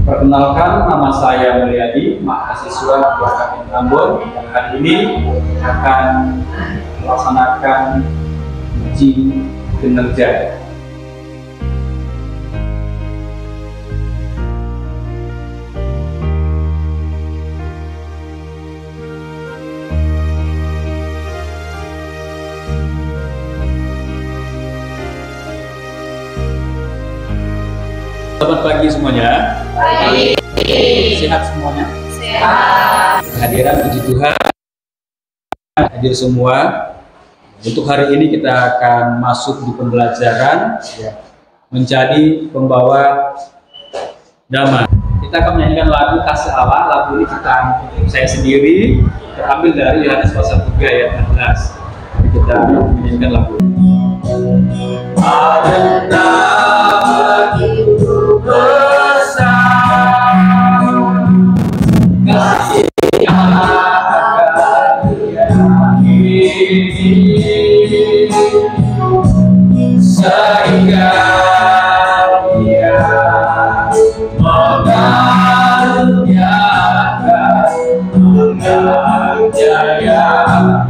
Perkenalkan, nama saya Mulyadi, mahasiswa UKM Ambon yang hari ini akan melaksanakan uji kinerja. Selamat pagi semuanya. Pagi. Sehat semuanya? Sehat. Hadiran puji Tuhan, hadir semua. Untuk hari ini kita akan masuk di pembelajaran menjadi pembawa damai. Kita akan menyanyikan lagu Kasih Allah. Lagu ini ciptaan saya sendiri, terambil dari Yohanes pasal 3 ayat 16. Kita menyanyikan lagu. Ada nama itu besar, kasih Allah ini, sehingga Dia mengaruniakan menang jaya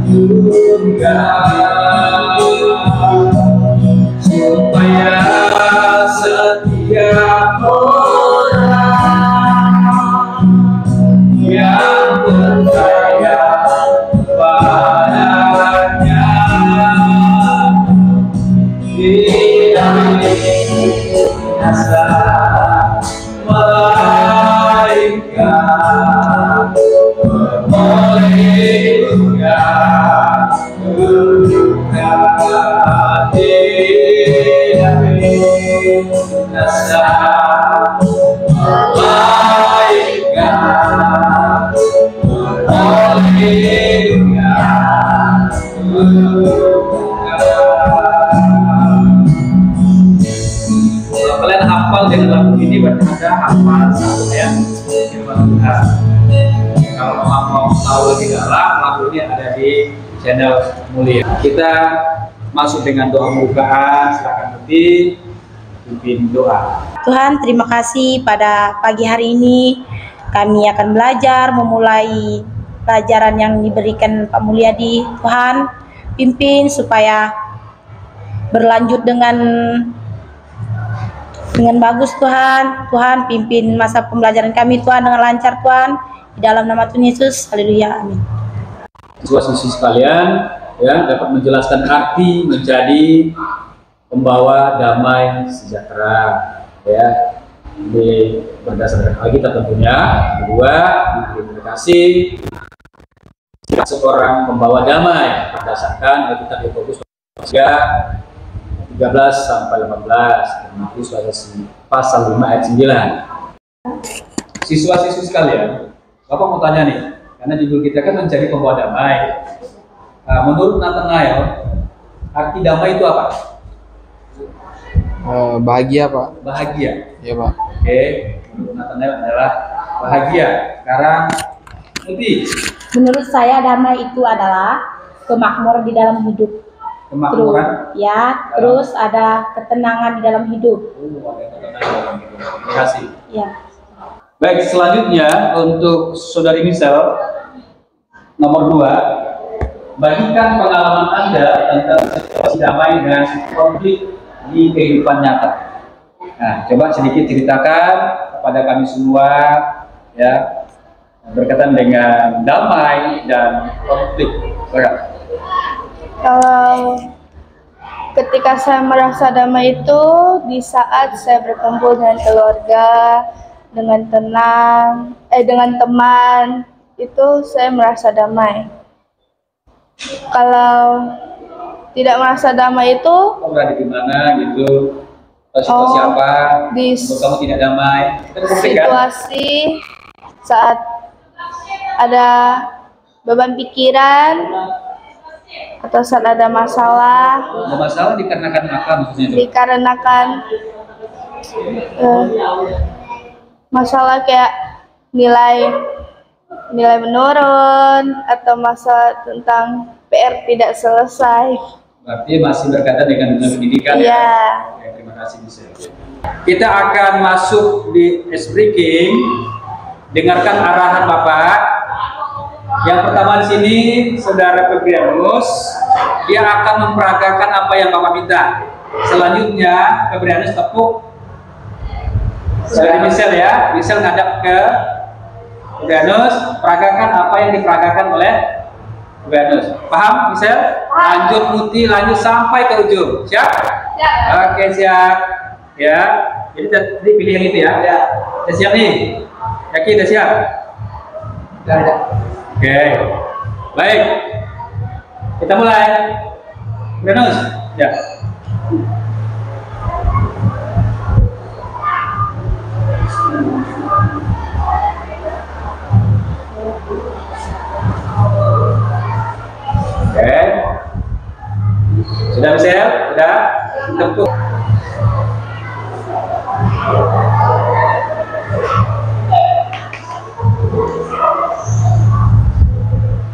tunggal, supaya setiap orang yang percaya padanya tidak binasa, melainkan beroleh tidak binasa, melainkan beroleh. Kalau kalian hafal dengan lagu ini, berarti Anda hafal satu ayat firman Tuhan. Kalau mau tahu lebih dalam, lagu ini ada di channel Mulia. Kita masuk dengan doa pembukaan. Silakan pimpin doa. Tuhan, terima kasih pada pagi hari ini kami akan belajar memulai pelajaran yang diberikan Pak Mulyadi. Tuhan, pimpin supaya berlanjut dengan bagus Tuhan. Tuhan, pimpin masa pembelajaran kami Tuhan dengan lancar Tuhan. Di dalam nama Tuhan Yesus, haleluya, amin. Siswa-siswi sekalian, ya, dapat menjelaskan arti menjadi pembawa damai sejahtera, ya. Ini berdasarkan Alkitab tentunya. Kedua, diberi kasih seorang pembawa damai berdasarkan Alkitab Yakobus 3 13 sampai 18, Matius pasal 5 ayat 9. Siswa-siswi sekalian, Bapak mau tanya nih, karena judul kita kan mencari pembawa damai. Menurut Nathanael, arti damai itu apa? Bahagia, Pak. Bahagia. Iya, Pak. Oke, menurut Nathanael adalah bahagia. Sekarang Uti. Menurut saya damai itu adalah kemakmuran di dalam hidup. Kemakmuran. Terus ada ketenangan di dalam hidup. Ada ketenangan dalam hidup. Terima kasih. Ya. Baik, selanjutnya untuk Saudari Misel, nomor 2, bagikan pengalaman Anda tentang situasi damai dan konflik di kehidupan nyata. Nah, coba sedikit ceritakan kepada kami semua, ya, berkaitan dengan damai dan konflik. Kalau ketika saya merasa damai itu di saat saya berkumpul dengan keluarga, dengan teman, itu saya merasa damai. Kalau tidak merasa damai itu berada di mana gitu, situasi apa di kamu tidak damai? situasi saat ada beban pikiran atau saat ada masalah. Masalah dikarenakan apa maksudnya itu? Dikarenakan masalah kayak nilai menurun atau masalah tentang PR tidak selesai. Berarti masih berkaitan dengan dunia pendidikan, ya? Oke, terima Terima kasih Michelle. Kita akan masuk di ice breaking. Dengarkan arahan Bapak. Yang pertama di sini Saudara Febrianus, dia akan memperagakan apa yang Bapak minta. Selanjutnya Febrianus tepuk Saudara Michelle ya. Michelle ngadap ke Febrianus, peragakan apa yang diperagakan oleh Febrianus. Paham Michelle? Lanjut Muti, lanjut sampai ke ujung. Siap? Siap. Oke, siap. Ya. Jadi tadi pilih yang itu ya. Ya. Udah siap nih? Yakin udah siap? Udah. Oke. Baik. Kita mulai. Febrianus. Ya. Oke. Sudah Michelle? Sudah? Tepuk.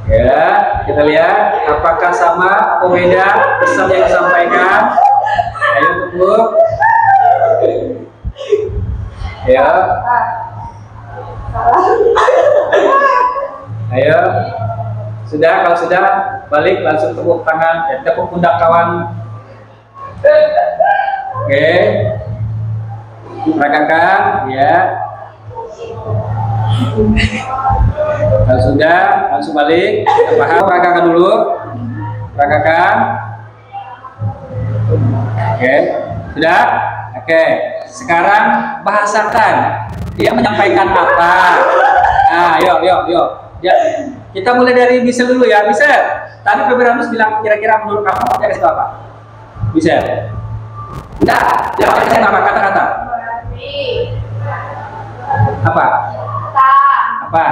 Ya, kita lihat apakah sama atau beda pesan yang disampaikan. Ayo tepuk. Ya. Ayo. Sudah, kalau sudah balik langsung tepuk tangan, tepuk pundak kawan. Oke. Peragakan, ya. Kalau sudah langsung balik. Kita paham, peragakan dulu. Peragakan. Oke. Sudah? Oke. Sekarang bahasakan. Dia menyampaikan apa? Nah, yuk. Ya, kita mulai dari Michelle dulu ya. Michelle, tadi Febrianus bilang kira-kira menurut kamu dia kasih apa? Michelle. Enggak, jawab apa kata-kata? Apa? Apa?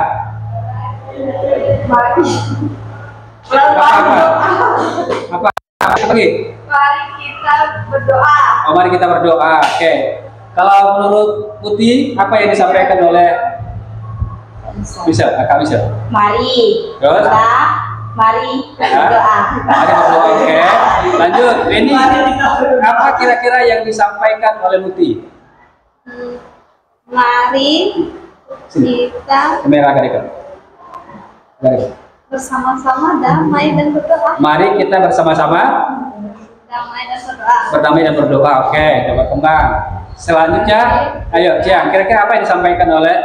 Apa? Apa lagi? Mari kita berdoa. Oh, mari kita berdoa. Oke. Kalau menurut Putih, apa yang disampaikan oleh Michelle? Kak Michelle. Mari Terus? mari berdoa. Mari berdoa. Oke. Lanjut. Benny, apa kira-kira yang disampaikan oleh Muti? Mari kita bersama-sama damai dan berdoa. Mari kita bersama-sama Damai dan berdoa. berdamai dan berdoa. Oke, dapat kembang. Selanjutnya, ayo Ciang, kira-kira apa yang disampaikan oleh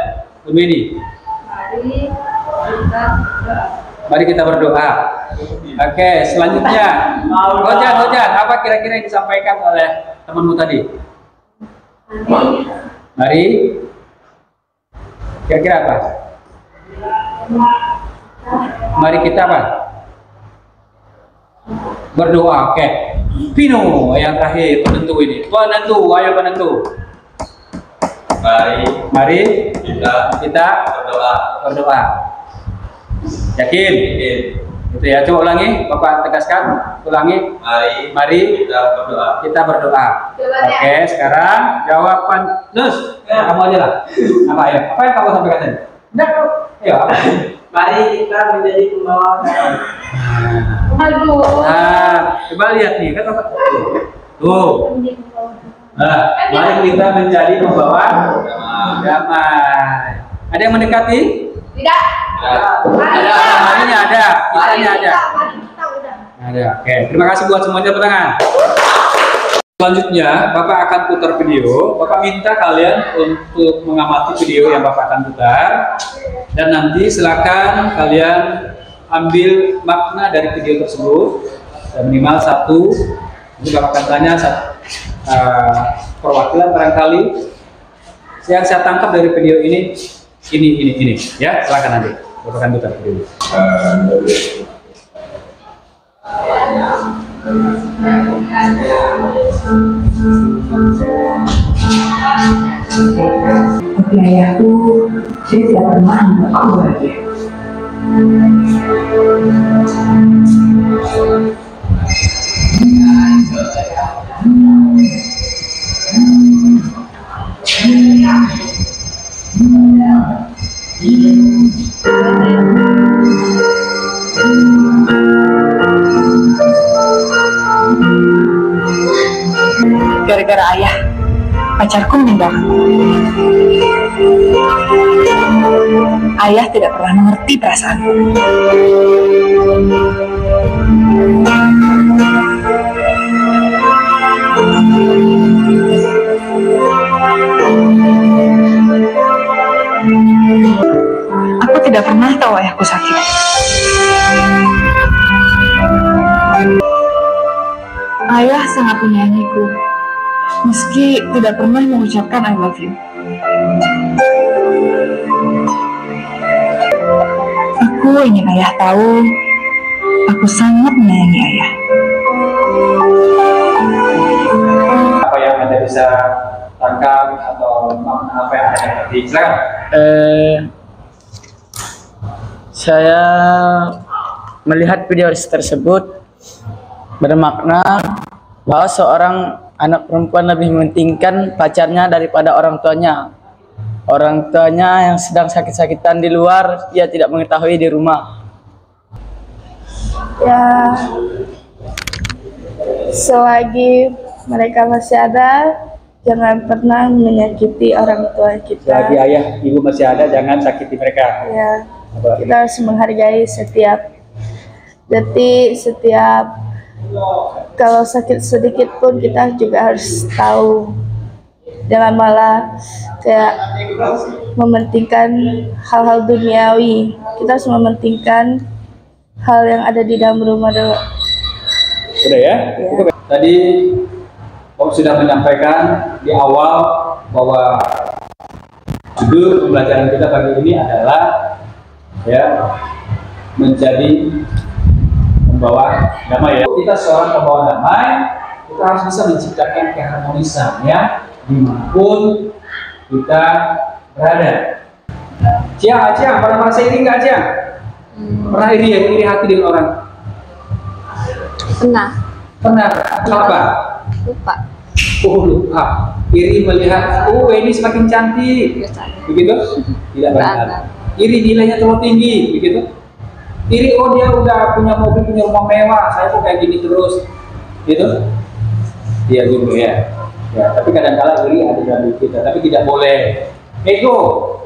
Benny? Mari kita berdoa. Mari kita berdoa. Oke, selanjutnya, Hojan, apa kira-kira yang disampaikan oleh temanmu tadi? Mari, kira-kira apa? Mari kita apa? Berdoa. Oke. Pino yang terakhir, penentu ini. Ayo penentu. Mari kita berdoa. Yakin? Itu ya, coba ulangi, Bapak tegaskan, ulangi. Mari kita berdoa. Oke, sekarang jawaban Nus, kamu aja lah. Apa ya? Apa yang kamu sampaikan tadi? Enggak, ayo. Mari kita menjadi pembawa. Nah, coba lihat nih, kan Bapak. Tuh. Nah, mari kita menjadi pembawa damai. Ada yang mendekati? Tidak. Ada, marinya ada, kitanya ada. Mari kita udah. Ada. Oke, terima kasih buat semuanya, tepuk tangan. Selanjutnya, Bapak akan putar video. Bapak minta kalian untuk mengamati video yang Bapak akan putar. Dan nanti silakan kalian ambil makna dari video tersebut. Dan minimal satu. Ini Bapak akan tanya perwakilan barangkali. Yang saya tangkap dari video ini. Ya, silakan nanti. Bapak akan putar video. Tapi ayahku, dia tidak pernah membuatku bahagia. Gara-gara ayah, pacarku meninggalkan. Ayah tidak pernah mengerti perasaanku. Aku tidak pernah tahu ayahku sakit. Ayah sangat menyayangiku, meski tidak pernah mengucapkan I love you. Aku ingin ayah tahu, aku sangat menyayangi ayah. Apa yang Anda bisa tangkap atau makna apa yang Anda ngerti? Silakan. Saya melihat video tersebut bermakna bahwa seorang anak perempuan lebih mementingkan pacarnya daripada orang tuanya. Orang tuanya yang sedang sakit-sakitan di luar, dia tidak mengetahui di rumah. Ya, selagi mereka masih ada, jangan pernah menyakiti orang tua kita. Selagi ayah ibu masih ada, jangan sakiti mereka. Ya, kita harus menghargai setiap detik, setiap kalau sakit sedikit pun kita juga harus tahu. Jangan malah kayak mementingkan hal-hal duniawi. Kita harus mementingkan hal yang ada di dalam rumah dulu. Sudah ya? Ya. Tadi Om sudah menyampaikan di awal bahwa judul pembelajaran kita pagi ini adalah ya menjadi pembawa damai. Ya. Kita seorang pembawa damai, kita harus bisa menciptakan keharmonisan ya dimanapun kita berada. Ciang, pernah merasa iri nggak Ciang? Pernah iri hati dengan orang? Pernah. Apa? Lupa. Oh lupa. Iri melihat, oh ini semakin cantik, begitu? Tidak benar. Iri nilainya terlalu tinggi, begitu? Iri, oh dia udah punya mobil, punya rumah mewah, saya kok kayak gini terus, gitu? Iya juga ya. Ya, tapi kadang-kala iri ada dalam diri kita, tapi tidak boleh. Ego,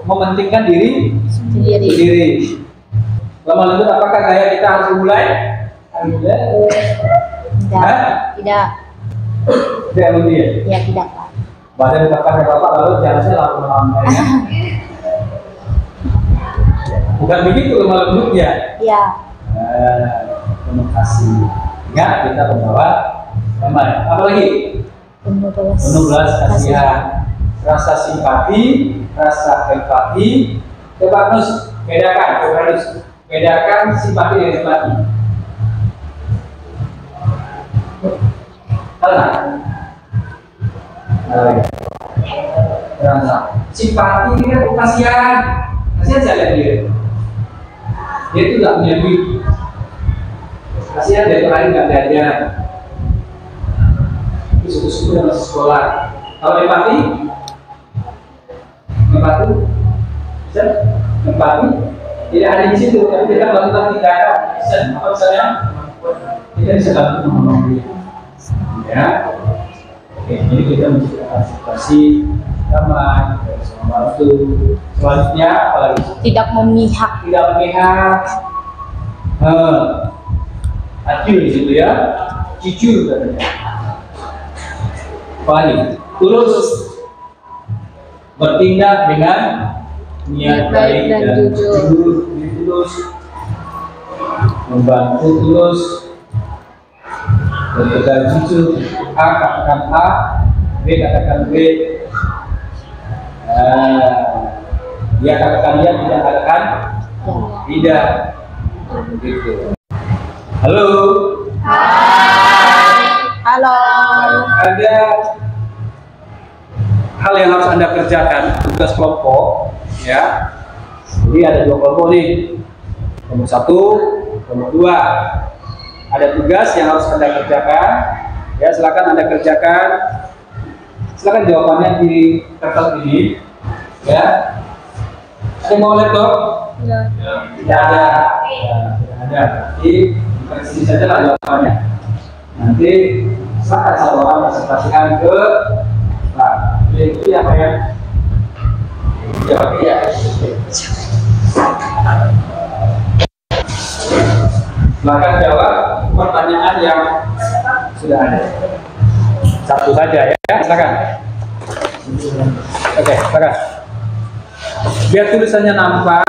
mementingkan diri sendiri. Lama lanjut, apakah gaya kita harus mulai? Tidak. Tidak mungkin ya? Ya, tidak, Pak. Badan bapak lalu jalannya lama-lama ya. Bukan begitu lemah lembutnya. Ya. Terima kasih. Ingat kita membawa damai. Apa lagi? Penuh belas kasihan, rasa simpati, rasa empati. Coba harus bedakan simpati dan empati. Rasa simpati ini kan kasihan saya lihat dia itu nggak punya duit, kasihan dari lain nggak belajar, itu suku-suku yang masih sekolah. Kalau empati tidak ada di situ, tapi kita melakukan tindakan. Apa misalnya kita bisa bantu menolong dia. Ya, oke, jadi kita menciptakan situasi damai, membantu. Selanjutnya apalagi? Tidak memihak. Adil di situ ya, jujur katanya. Apalagi? Tulus, bertindak dengan niat baik dan jujur, tulus, membantu tulus. Berpegang jujur, A katakan A, B katakan B, dia katakan dia, tidak katakan tidak. Begitu. Halo. Halo. Ada hal yang harus Anda kerjakan, tugas kelompok, ya. Jadi ada 2 kelompok nih, kelompok 1, kelompok 2. Ada tugas yang harus Anda kerjakan, ya silakan Anda kerjakan. Silakan jawabannya di kertas ini, ya. Ada yang mau laptop? Tidak ada. Ya, tidak ada. Jadi di sini saja lah jawabannya. Nanti silakan satu orang presentasikan ke Itu apa ya? Jawab ya. Silakan jawab pertanyaan yang sudah ada. Satu saja ya, silakan. Oke, silakan. Biar tulisannya nampak.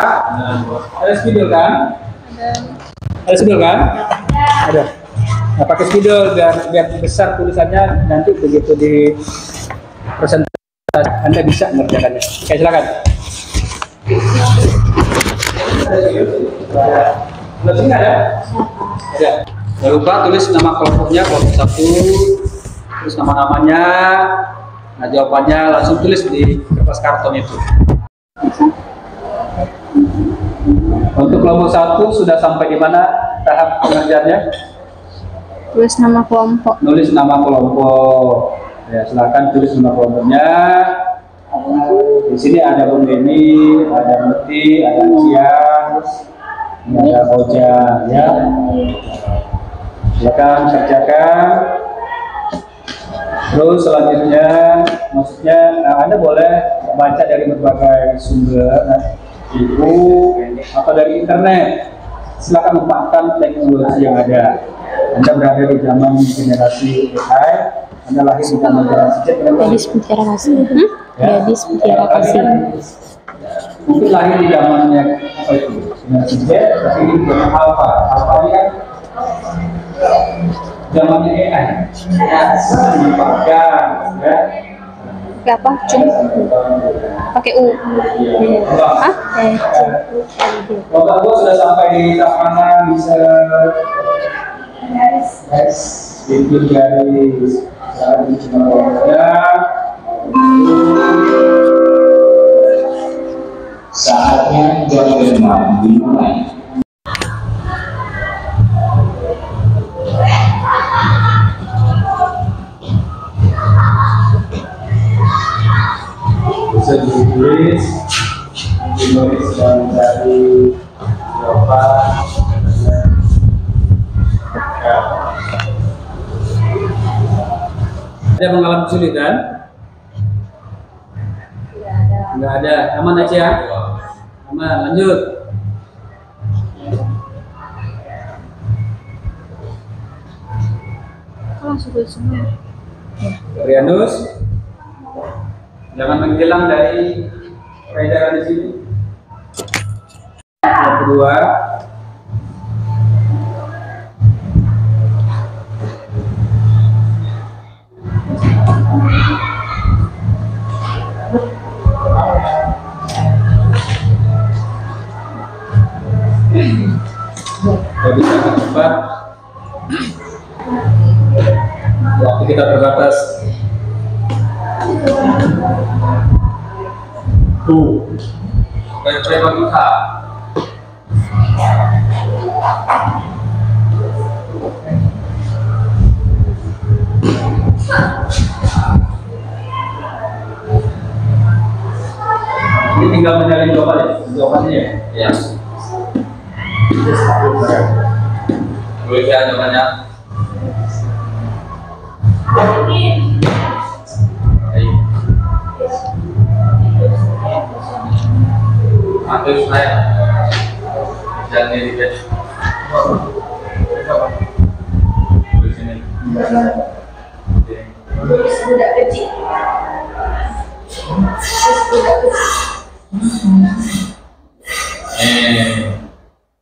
Ada spidol kan? Ada spidol kan? Ada. Nah, pakai spidol biar besar tulisannya, nanti begitu di presentasi Anda bisa mengerjakannya. Oke, silakan. Sini ada? Ada. Jangan lupa tulis nama kelompoknya, kelompok 1, terus nama-namanya. Nah, jawabannya langsung tulis di kertas karton itu. Untuk kelompok 1 sudah sampai di mana tahap pengerjaannya? Tulis nama kelompok. Nulis nama kelompok. Ya, silakan tulis nama kelompoknya. Di sini ada Bung Deni, ada Muti, ada Cian, ada Oja, ya. Silakan kerjakan. Terus selanjutnya, maksudnya Anda boleh baca dari berbagai sumber, buku atau dari internet. Silakan memanfaatkan teknologi yang ada. Anda berada di zaman generasi AI, Anda lahir di zaman generasi Z. Gadis mutiara kasih. Gadis mutiara kasih. Mungkin lahir di zamannya apa itu? Generasi Z, tapi ini zaman Alpha. Alpha ini kan zamannya AI. Memanfaatkan, ya. Pakai apa? Pakai U. Hah? Bapak sudah sampai di tahap mana? Bisa itu garis saatnya jam 5 dimulai. Bisa ditulis dan dari jawaban. Ada mengalami kesulitan? Enggak ada. Aman aja ya? Aman, lanjut. Rianus, jangan menghilang dari peredaran di sini. Yang kedua, kita bisa cepat. Waktu kita terbatas. Tuh, dan coba kita. Ini tinggal mencari jawabannya ya. Ya. Boleh ya jawabannya. Ayo saya jangan dilihat di sini. Budak kecil.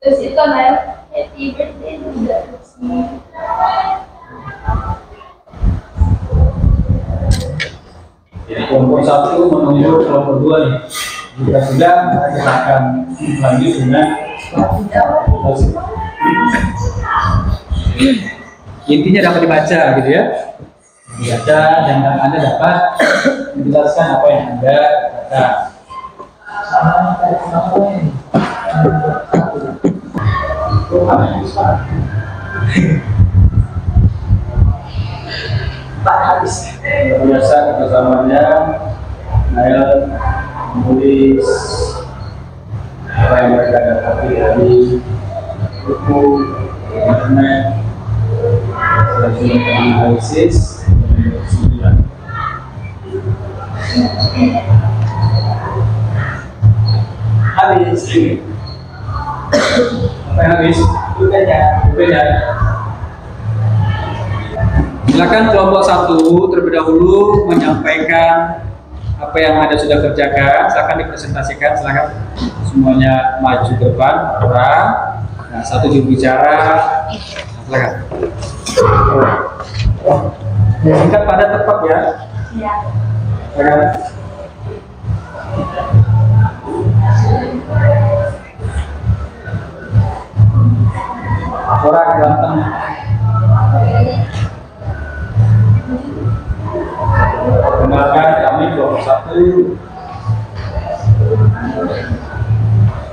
Terus itu Mel, happy birthday budak kecil. Jadi kelompok 1 menunggu kelompok 2 nih. Jika sudah, kita akan lanjut dengan intinya dapat dibaca gitu ya. Dibaca dan Anda dapat menjelaskan apa yang Anda baca. Biasa kebersamannya Nail menulis apa yang mereka dapati dari buku internet, selanjutnya analisis, Habis. Apa yang habis? Beda. Silakan kelompok 1 terlebih dahulu menyampaikan apa yang Anda sudah kerjakan. Silakan dipresentasikan. Silakan semuanya maju ke depan. Orang. Nah, satu juru bicara. Silakan. Singkat pada tepat ya. Ya. Silakan. Orang ganteng. Kenalkan kami kelompok 1.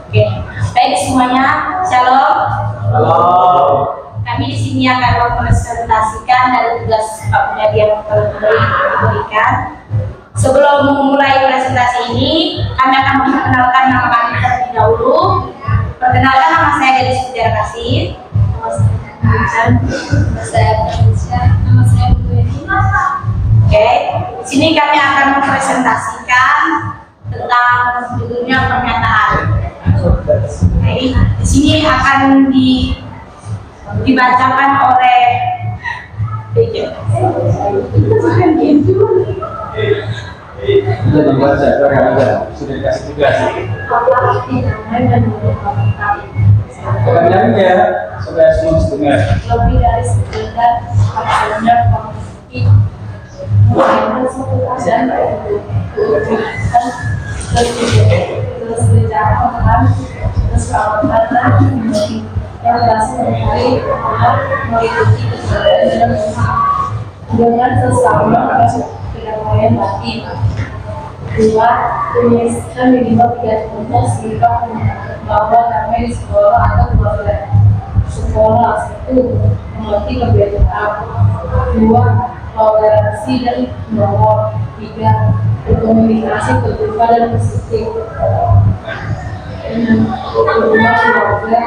Oke, baik semuanya, shalom. Halo. Kami di sini akan mempresentasikan dari tugas Pak Mulyadi yang telah diberikan. Sebelum memulai presentasi ini, kami akan memperkenalkan nama kami terlebih dahulu. Perkenalkan, nama saya Gadis Putera Kasih. Nama saya Patricia. Nama saya Bueni. Oke, di sini kami akan mempresentasikan tentang judulnya pernyataan. Jadi di sini akan dibacakan oleh Sudah dibaca, sudah dikasih tugas. Kalian ya, sudah semua dengar. Lebih dari sekedar hasilnya komisi dan terus berjalan terus perawatan yang berhasil mencari mengikuti kesadaran dengan sesama kedamaian batin. 2. Menyelesaikan minimal 3 contoh sikap bahwa damai di sekolah atau keluarga. Sekolah 1. Mengerti kebiasaan. 2. Toleransi dan menolong. 3. Berkomunikasi terbuka dan positif. 6. Keluarga.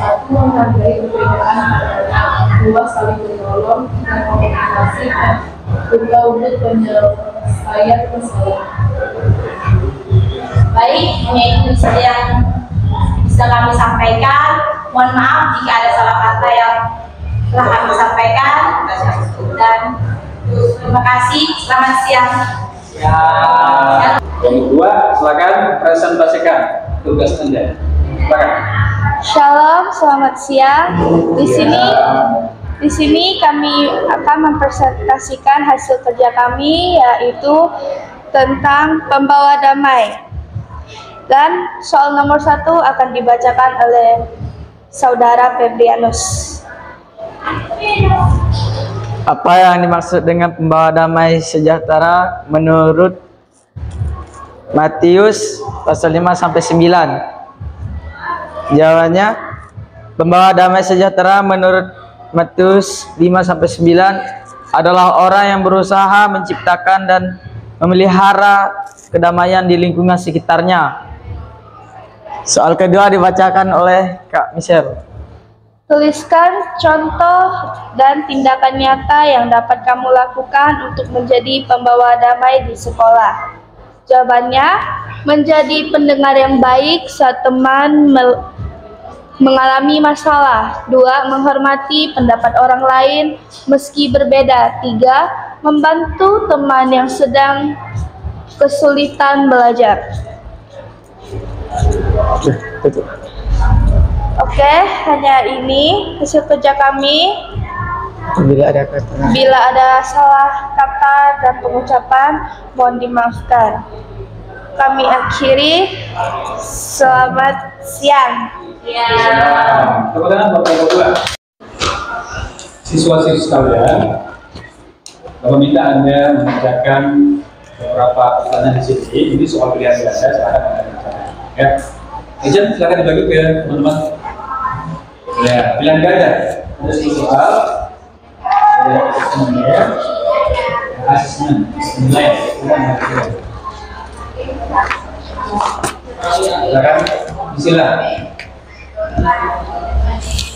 1. Menghargai perbedaan. 2. Saling menolong dan komunikasi. 3. Untuk penyelesaian masalah. baik, hanya itu yang bisa kami sampaikan. Mohon maaf jika ada salah kata yang telah kami sampaikan. Dan terima kasih. Selamat siang. Ya. Yang kedua, silakan presentasikan tugas Anda. Silakan. Shalom, selamat siang. Di sini kami akan mempresentasikan hasil kerja kami, yaitu tentang pembawa damai. Dan soal nomor 1 akan dibacakan oleh Saudara Febrianus. Apa yang dimaksud dengan pembawa damai sejahtera menurut Matius pasal 5 sampai 9? Jawabannya, pembawa damai sejahtera menurut Matius 5 sampai 9 adalah orang yang berusaha menciptakan dan memelihara kedamaian di lingkungan sekitarnya. Soal kedua dibacakan oleh Kak Michelle. Tuliskan contoh dan tindakan nyata yang dapat kamu lakukan untuk menjadi pembawa damai di sekolah. Jawabannya, menjadi pendengar yang baik saat teman mengalami masalah. 2. Menghormati pendapat orang lain meski berbeda. 3. Membantu teman yang sedang kesulitan belajar. Oke, hanya ini hasil kerja kami. Bila ada salah kata dan pengucapan, mohon dimaafkan. Kami akhiri. Selamat siang. Tepuk tangan Bapak Ibu. Siswa-siswi sekalian, Bapak minta Anda mengerjakan beberapa pertanyaan di sini. Ini soal pilihan ganda, silakan Anda mengerjakan. Ya, Ejen silakan dibagi ke teman-teman. Ya, pilihan ganda. Ada 10 soal. Ya, asesmen, nilai. Silakan, isilah.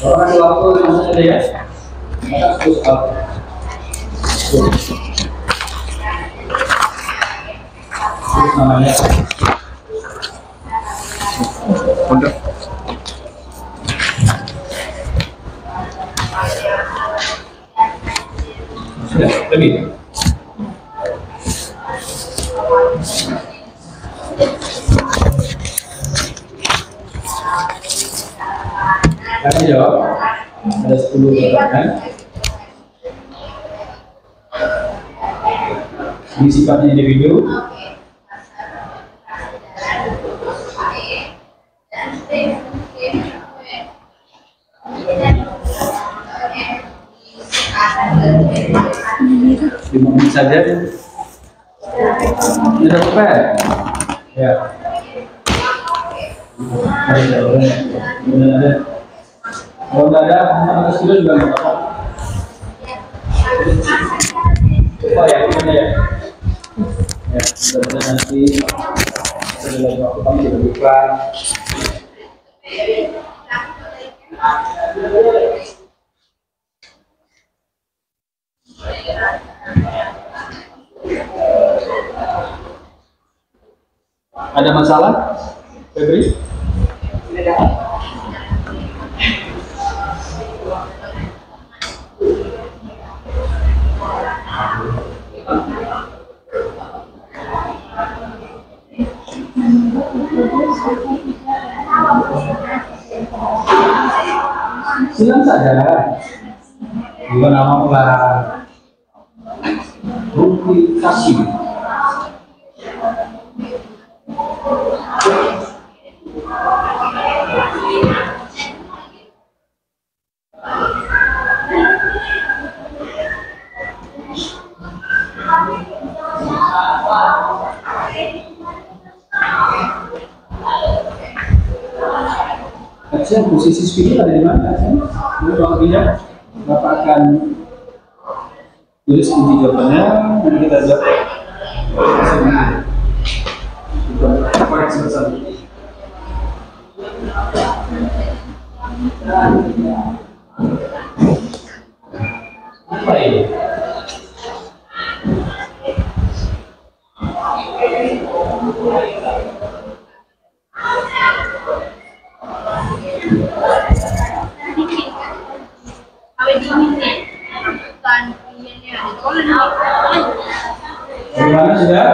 Orang kasih waktu langsung aja ya. Maka 10 soal. Terus namanya. Untuk. Sudah, lebih. Kami jawab. Ada 10 pertanyaan. Ini sifatnya individu. Lima menit saja. Tidak apa? Ya. Kalau nggak ada, harus dulu juga nggak apa-apa. Oh ya, gimana ya? Ya, mudah-mudahan nanti setelah waktu kami juga iklan. Ada masalah, Febri? Silang saja. Juga nama ular Ruki Kasim. Kajian posisi speaker ada di mana? Ini kalau tidak, Bapak akan tulis kunci jawabannya, nanti kita jawab. Koreksi bersama. Apa ini? Bagaimana sudah?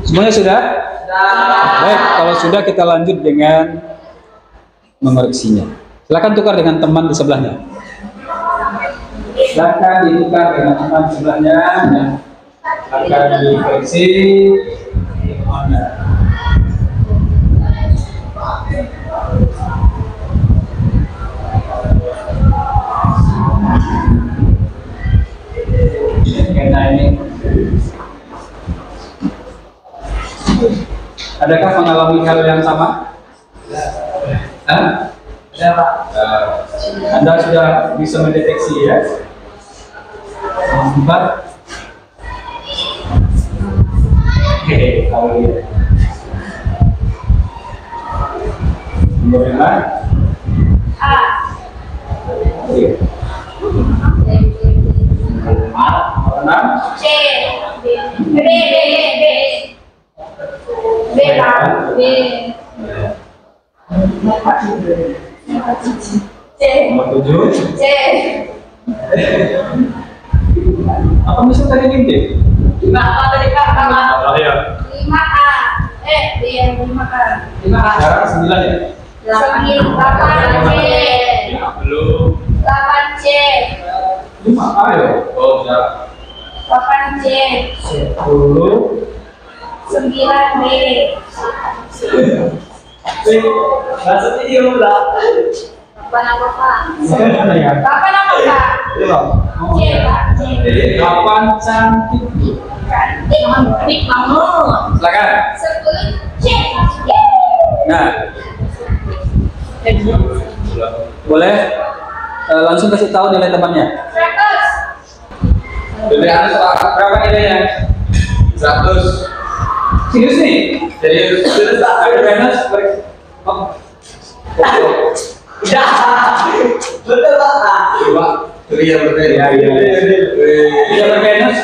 Semuanya sudah? Baik, kalau sudah kita lanjut dengan mengoreksinya. Silakan tukar dengan teman di sebelahnya. Silakan ditukar dengan teman di sebelahnya yang akan dikoreksi. Adakah mengalami hal yang sama? Hah? Ada, Pak. Anda sudah bisa mendeteksi ya? Empat. Oke, kalau lihat. Nomor 5. A. Oke. 6. C. B. B lah, B. C. Nomor 7. C. Apa misalnya tadi ngintip? 5 tadi Kak, sama. Oh iya. 5A. Dia 5A. 5A. Sekarang 9 ya? 8 C. Belum. 8 C. 5A ya? Oh, sudah. 8 C. 10. 9 B. Bahasa video lah. Kapan apa Pak? Kapan apa Pak? C Pak. Kapan cantik? Cantik banget. Silakan. 10 C. Nah, boleh langsung kasih tahu nilai temannya. 100. Berapa nilainya? 100. Serius nih? Serius. Ada minus? Ya, betul Pak. Coba. Iya betul. Iya. Tidak berminus?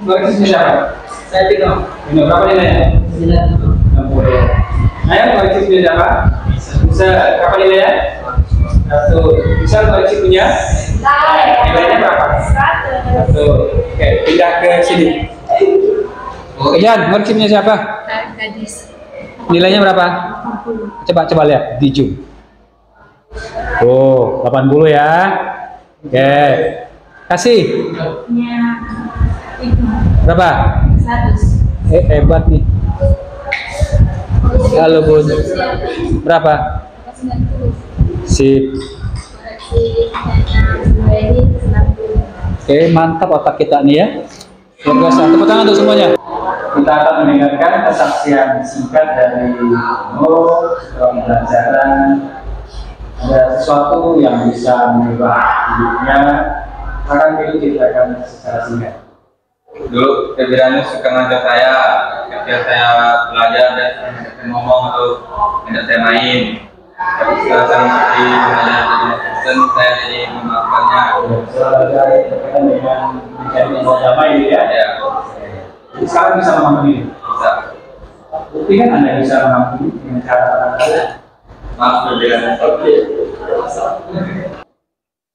Koreksi siapa? Saya Tino. Ini berapa nilainya? 60. Ayo koreksi siapa? Bisa berapa nilainya? 1. Bisa koreksi punya? Nilainya berapa? 1. Oke, pindah ke sini. Ian, koreksi punya siapa? Gadis. Nilainya berapa? Coba lihat di Zoom. Oh, 80 ya. Oke. Kasih. Berapa? 100. Hebat nih. Halo Bun. Berapa? 90. Sip. Ini 90. Oke, mantap otak kita nih ya. Luar biasa. Tepuk tangan untuk semuanya. Kita akan mendengarkan kesaksian singkat dari Nur setelah pembelajaran. Ada sesuatu yang bisa mengubah hidupnya. Akan diceritakan secara singkat. Dulu Febrianus suka ngajak saya ketika saya belajar dan saya ngomong atau ngajak saya main. Tapi setelah saya mengikuti belajar jadi Kristen, saya jadi memaafkannya. Belajar berkaitan dengan menjadi orang damai ya. Ya, Jadi sekarang bisa mengampuni. bisa. Bukti kan Anda bisa mengampuni dengan cara Anda. Maaf Febrianus.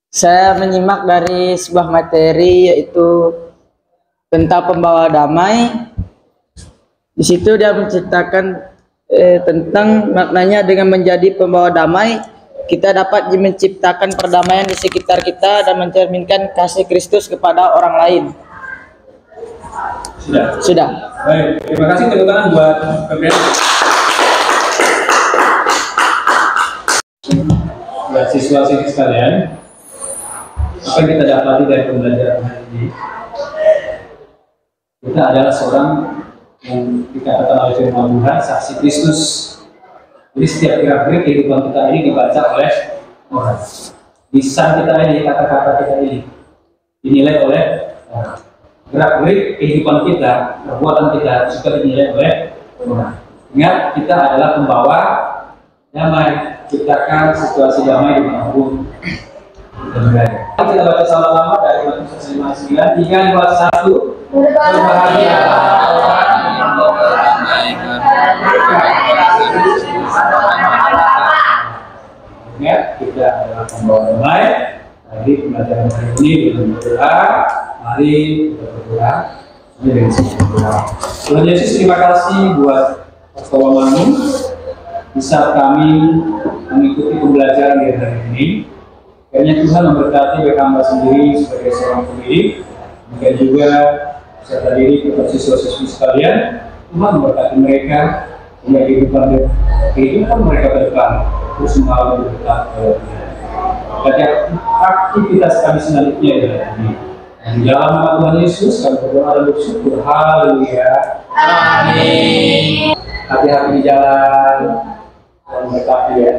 Saya menyimak dari sebuah materi yaitu tentang pembawa damai. Di situ dia menceritakan tentang maknanya dengan menjadi pembawa damai, kita dapat menciptakan perdamaian di sekitar kita dan mencerminkan kasih Kristus kepada orang lain. Sudah. Baik, terima kasih tepuk tangan buat Febrianus. Buat siswa-siswi sekalian, apa yang kita dapati dari pembelajaran hari ini? Kita adalah seorang yang dikatakan oleh firman Tuhan saksi Kristus. Jadi setiap gerak-gerik kehidupan kita ini dibaca oleh orang. Lisan kita ini, kata-kata kita ini dinilai oleh orang. Gerak-gerik kehidupan kita, perbuatan kita juga dinilai oleh orang. Ingat, kita adalah pembawa damai, ciptakan situasi damai di mana pun kita berada. Kita baca sama-sama dari Matius 5:9, 3, 2, 1. Berbahagia orang yang berdamai. Ingat, kita adalah pembawa damai. Tadi pembelajaran hari ini dengan berdoa. Mari kita berdoa. Ini dengan berdoa. Tuhan Yesus, terima kasih buat Pastor Manu. Bisa kami mengikuti pembelajaran di hari ini. Kiranya Tuhan memberkati bagi hamba sendiri sebagai seorang pendidik, dan juga serta diri kepada siswa-siswi sekalian. Tuhan memberkati mereka hingga kehidupan mereka ke depan terus mengalami berkat. Bagi aktivitas kami selanjutnya di hari ini. Di dalam nama Tuhan Yesus kami berdoa dan bersyukur. Haleluya. Amin. Hati-hati di jalan. Tuhan memberkati ya.